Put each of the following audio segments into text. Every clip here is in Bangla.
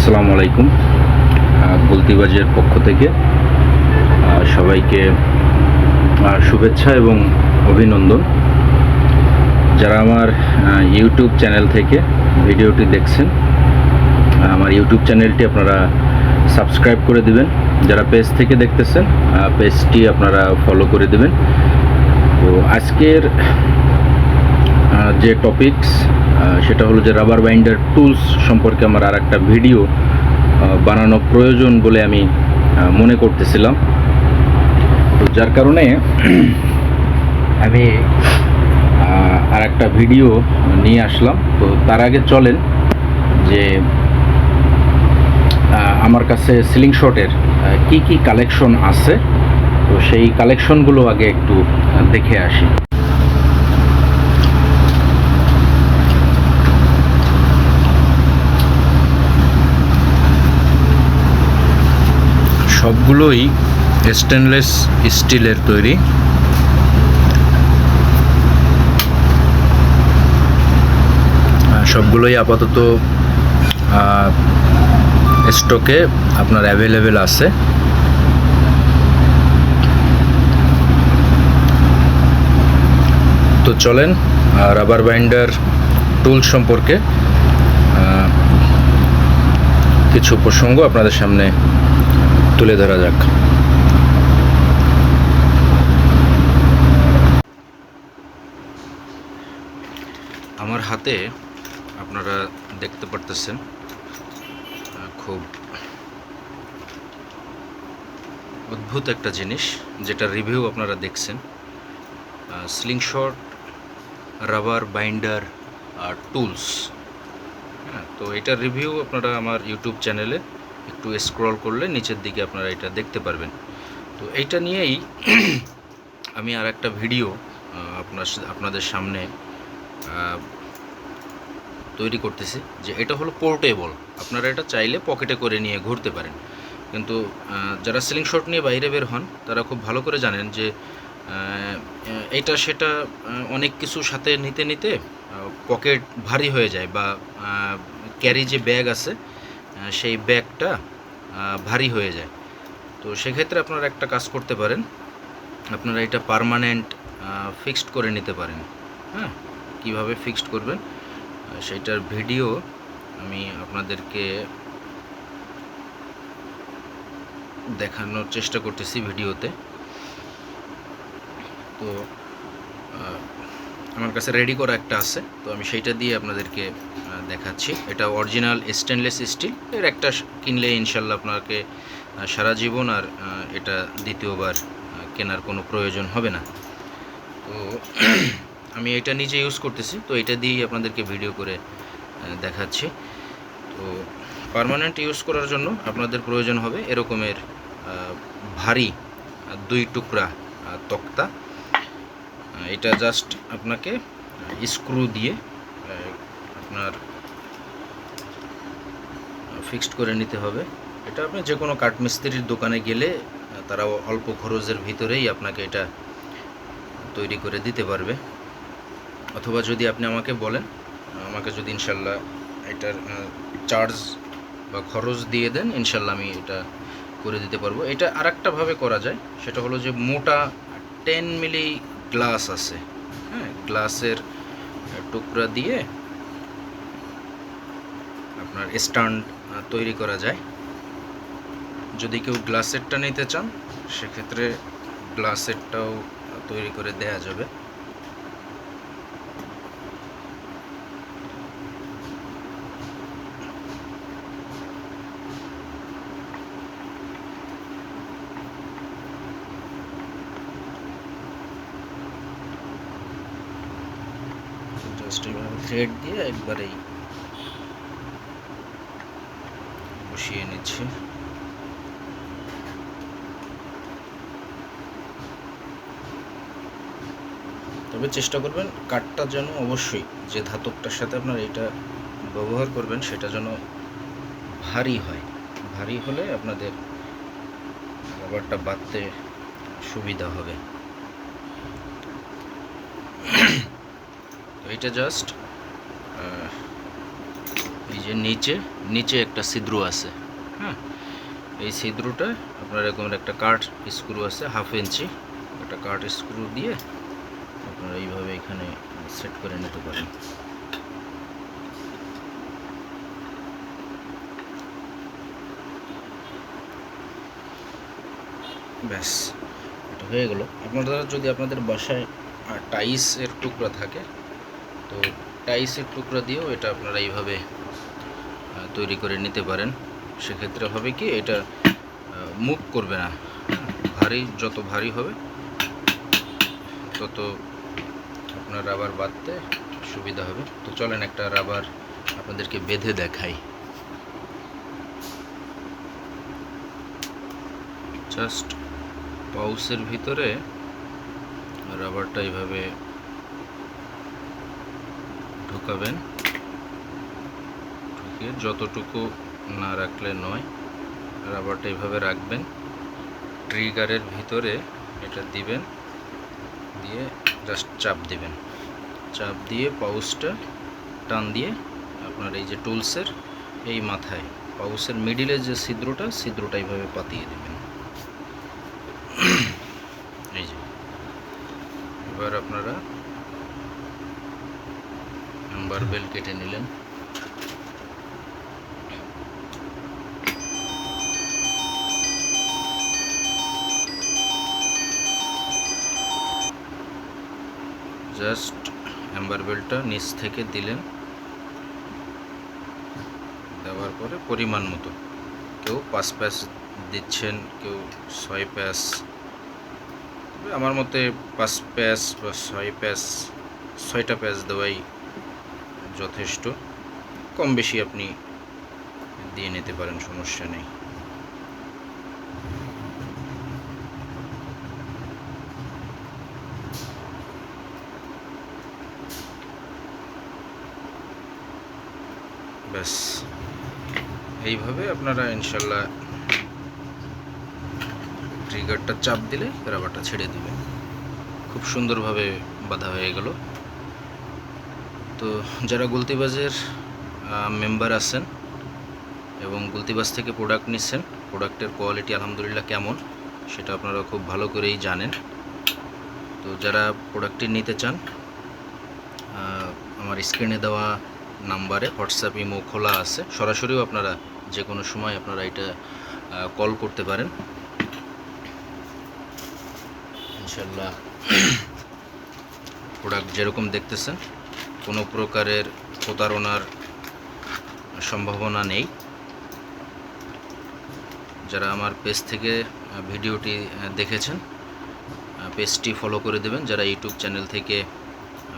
আসসালামু আলাইকুম। গলতিবাজের পক্ষ থেকে সবাইকে শুভেচ্ছা এবং অভিনন্দন। যারা আমার ইউটিউব চ্যানেল থেকে ভিডিওটি দেখছেন, আমার ইউটিউব চ্যানেলটি আপনারা সাবস্ক্রাইব করে দিবেন। যারা পেজ থেকে দেখতেছেন, পেজটি আপনারা ফলো করে দিবেন। তো আজকের যে টপিকস সেটা হলো যে রাবার বাইন্ডার টুলস সম্পর্কে আমার আর একটা ভিডিও বানানো প্রয়োজন বলে আমি মনে করতেছিলাম। তো যার কারণে আমি আর একটা ভিডিও নিয়ে আসলাম। তো তার আগে চলেন যে আমার কাছে সিলিং শটের কি কি কালেকশন আছে, তো সেই কালেকশনগুলো আগে একটু দেখে আসি। সবগুলোই স্টেনলেস স্টিলের তৈরি। সবগুলোই আপাতত স্টকে আপনার অ্যাভেলেবেল আছে। তো চলেন রাবার বাইন্ডার টুল সম্পর্কে কিছু প্রসঙ্গ আপনাদের সামনে তুলে ধরা যাক। আমার হাতে আপনারা দেখতে পারতেছেন খুব অদ্ভুত একটা জিনিস, যেটা রিভিউ আপনারা দেখছেন, স্লিংশট রাবার বাইন্ডার টুলস। হ্যাঁ, তো এটার রিভিউ আপনারা আমার ইউটিউব চ্যানেলে একটু স্ক্রল করলে নিচের দিকে আপনারা এটা দেখতে পারবেন। তো এইটা নিয়েই আমি আর একটা ভিডিও আপনাদের সামনে তৈরি করতেছি। যে এটা হলো পোর্টেবল, আপনারা এটা চাইলে পকেটে করে নিয়ে ঘুরতে পারেন। কিন্তু যারা সিলিং শট নিয়ে বাইরে বের হন তারা খুব ভালো করে জানেন যে এটা সেটা অনেক কিছু সাথে নিতে নিতে পকেট ভারী হয়ে যায়, বা ক্যারি যে ব্যাগ আছে সেই ব্যাগটা ভারী হয়ে যায়। তো সেক্ষেত্রে আপনারা একটা কাজ করতে পারেন, আপনারা এটা পার্মানেন্ট ফিক্সড করে নিতে পারেন। হ্যাঁ, কীভাবে ফিক্সড করবেন সেইটার ভিডিও আমি আপনাদেরকে দেখানোর চেষ্টা করতেছি ভিডিওতে। তো আমার কাছে রেডি করা একটা আছে, তো আমি সেইটা দিয়ে আপনাদেরকে দেখাচ্ছি। এটা অরিজিনাল স্টেনলেস স্টিল এর একটা কিনলে ইনশাল্লাহ আপনাকে সারা জীবন আর এটা দ্বিতীয়বার কেনার কোনো প্রয়োজন হবে না। তো আমি এটা নিজে ইউজ করতেছি, তো এটা দিয়েই আপনাদেরকে ভিডিও করে দেখাচ্ছি। তো পার্মানেন্ট ইউজ করার জন্য আপনাদের প্রয়োজন হবে এরকমের ভারী 2 টুকরা তক্তা। এটা জাস্ট আপনাকে স্ক্রু দিয়ে আপনার ফিক্সড করে নিতে হবে। এটা আপনি যে কোনো কাঠমিস্ত্রির দোকানে গেলে তারা অল্প খরচের ভিতরেই আপনাকে এটা তৈরি করে দিতে পারবে। অথবা যদি আপনি আমাকে বলেন, আমাকে যদি ইনশাল্লাহ এটার চার্জ বা খরচ দিয়ে দেন, ইনশাল্লাহ আমি এটা করে দিতে পারবো। এটা আরেকটাভাবে করা যায়, সেটা হলো যে মোটা 10 মিলি গ্লাস আছে। হ্যাঁ, গ্লাসের টুকরা দিয়ে আপনার স্ট্যান্ড তৈরি করা যায়। যদি কেউ গ্লাসেরটা নিতে চান সেক্ষেত্রে গ্লাসেরটাও তৈরি করে দেয়া যাবে। জাস্ট এইভাবে থ্রেড দিয়ে একবারেই বসিয়ে নিচ্ছি। তবে চেষ্টা করবেন কাঠটা যেন অবশ্যই, যে ধাতবটার সাথে আপনার এটা ব্যবহার করবেন সেটা যেন ভারী হয়। ভারী হলে আপনাদের রাবারটা বাঁধতে সুবিধা হবে। তো এটা জাস্ট এই যে নিচে নিচে একটা ছিদ্র আছে, হ্যাঁ, এই ছিদ্রটা আপনার এরকম একটা কাঠ স্ক্রু আছে 1/2 ইঞ্চি, একটা কাঠ স্ক্রু দিয়ে আপনারা এইভাবে এখানে সেট করে নিতে পারেন। ব্যাস, এটা হয়ে গেল। আপনারা যদি আপনাদের বাসায় টাইলসের টুকরা থাকে, তো টাইলসের টুকরা দিয়েও এটা আপনারা এইভাবে তৈরি করে নিতে পারেন। সেক্ষেত্রে হবে কি, এটা মুভ করবে না, ভারী যত ভারী হবে তত আপনার রাবার বাঁধতে সুবিধা হবে। তো চলেন একটা রাবার আপনাদেরকে বেঁধে দেখাই। জাস্ট পাউচের ভিতরে রাবারটা এইভাবে ঢুকাবেন, ঢুকিয়ে যতটুকু না রাখলে নয়, রাবারটা এইভাবে রাখবেন, ট্রিগারের ভিতরে এটা দিবেন, দিয়ে জাস্ট চাপ দিবেন, চাপ দিয়ে পাউচটা টান দিয়ে আপনার এই যে টুলসের এই মাথায় পাউচের মিডিলে যে ছিদ্রটা এইভাবে পাতিয়ে দেবেন। এই যে এবার আপনারা নাম্বার বেল কেটে নিলেন। জাস্ট অ্যাম্বার বেলটা নিচ থেকে দিলেন, দেওয়ার পরে পরিমাণ মতো, কেউ 5 প্যাচ দিচ্ছেন, কেউ 6 প্যাচ, আমার মতে 5 প্যাচ বা 6 প্যাচ, 6টা প্যাচ দেওয়াই যথেষ্ট। কম বেশি আপনি দিয়ে নিতে পারেন, সমস্যা নেই। ব্যাস, এইভাবে আপনারা ইনশাল্লাহ ট্রিগারটা চাপ দিলে রাবারটা ছেড়ে দিবে। খুব সুন্দরভাবে বাঁধা হয়ে গেল। তো যারা গুলতিবাজের মেম্বার আছেন এবং গুলতিবাজ থেকে প্রোডাক্ট নিচ্ছেন, প্রোডাক্টের কোয়ালিটি আলহামদুলিল্লাহ কেমন সেটা আপনারা খুব ভালো করেই জানেন। তো যারা প্রোডাক্টটি নিতে চান, আমার স্ক্রিনে দেওয়া নাম্বারে হোয়াটসঅ্যাপ ইমো খোলা আছে, সরাসরিও আপনারা যে কোনো সময় আপনারা এটা কল করতে পারেন। ইনশাল্লাহ প্রোডাক্ট যেরকম দেখতেছেন কোনো প্রকারের প্রতারণার সম্ভাবনা নেই। যারা আমার পেজ থেকে ভিডিওটি দেখেছেন, পেজটি ফলো করে দেবেন। যারা ইউটিউব চ্যানেল থেকে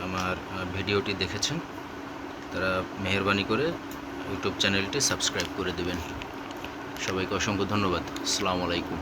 আমার ভিডিওটি দেখেছেন, তারা মেহেরবানি করে ইউটিউব চ্যানেলটি সাবস্ক্রাইব করে দেবেন। সবাইকে অসংখ্য ধন্যবাদ। আসসালামু আলাইকুম।